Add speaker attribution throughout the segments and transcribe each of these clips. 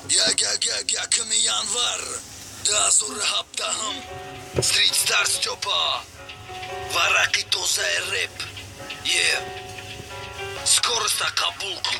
Speaker 1: Yakın yanvar daha sonra haptahım Street Stars Chopa Varaki toza rap Yeah Скорость Акапулко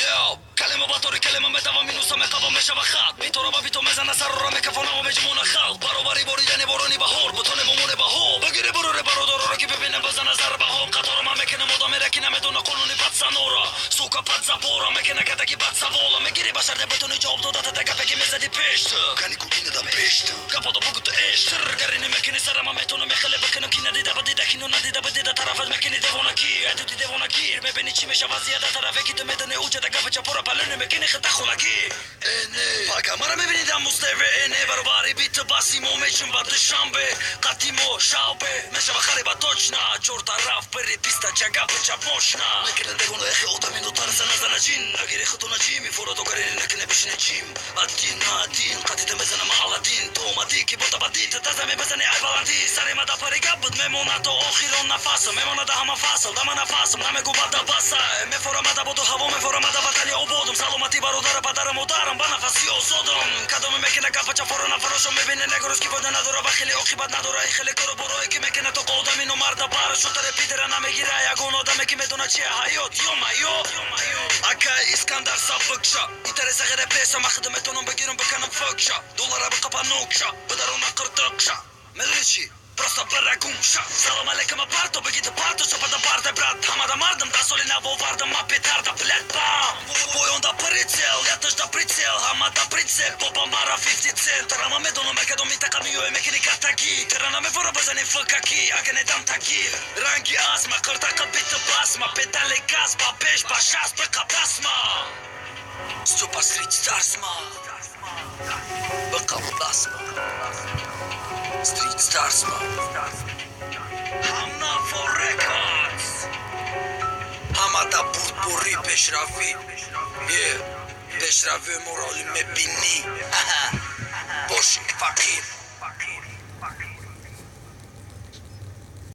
Speaker 1: Yo كلمة بطوري كلمة مدفع منو سمكة ومشبخات بيتورا بابيتو مزانا سرورا ميكافونا ومجمونا خال بارو باري بوري داني بوروني بهور بطوني بموني بهور بگیری برو بارو دورو که ببینم بزن زر بهور قطارا ما میکنم مدام رکنه میدونه قانونی بد سنورا سوکا پد زبورا میکنه که تکی بد سوالا میگیری بشر ده بتونی جواب داده تگه بگی میزدی پیشت کنی کوکینه دا پیشت کپا دا بگو تو اشت گرینی میکنی سرما میتونه میخله بکنم کی ندیده بدیده کی ندیده بدیده طرفت میکنی دیوانگی ادوتی دیوانگیر میبینی چی میشه وضعیت طرفی که تو میدونی اوجه ده گفت چپورا پلونه میکنی خطا خونگی اینه پاکا مرا میبینی دم مستوی اینه برابری بیت باسیمو میچون با دوشنبه قطیمو شاوبه میشه بخری با توچنا چور طرف بری پیستا جگا بچا موشنا میکنه دیوانو اخی اوتامینو ترسه نزنه جین نگیری خطونا جیمی فرودو کرینی نکنه بشینه جیم الدين قتيت مزنا مع الدين تو مديكي بوتا بديت تزمي بزني عبالدي سري مدى فريقبض ميموناتو اخيرون نفاسه ميمونا ده هم فاصل ده من فاصل نمگو بدا باسا مفورا مدى بودو هوا مفورا مدى بطني عبودم سلامتي برو داره بدرم و دارم بنفسی و زودم کدوم میکنه گفت چفورو نفروشو میبینه نگروز کی بوده نداره بخیلی عاقبت نداره خیلی کرو بروی که میکنه تو قودم اینو مرد بارشو تره پیدره نمیگیره یگون آدمه که میدونه چیه حیات یو مایو اکای اسکندر سابقشا اینترسه غیر پیسا مخدمتونم بگیرم بکنم فکشا دولاره بقپانوکشا بدارون اقرتقشا میدونی چی؟ Просто барагумша Салам алейкум апарто, бегите парто, что под апартой, брат Хамада мардом, да соли на вовардом, а петарда, блядь, бам Бой он да прицел, я тоже да прицел Хамада прицел, попа мара 50 цент Рама медоно мекадо ми така мио мекини катаги Терана ме вора базане факаки, аге не дам таги Ранги азма, картака бита басма Педали газ, ба беш, ба шас, бека басма Стопа стрит старсма Бека басма Street Stars Hamna for records Hamada burpuri peshravi Yeah Peshravi morali me bini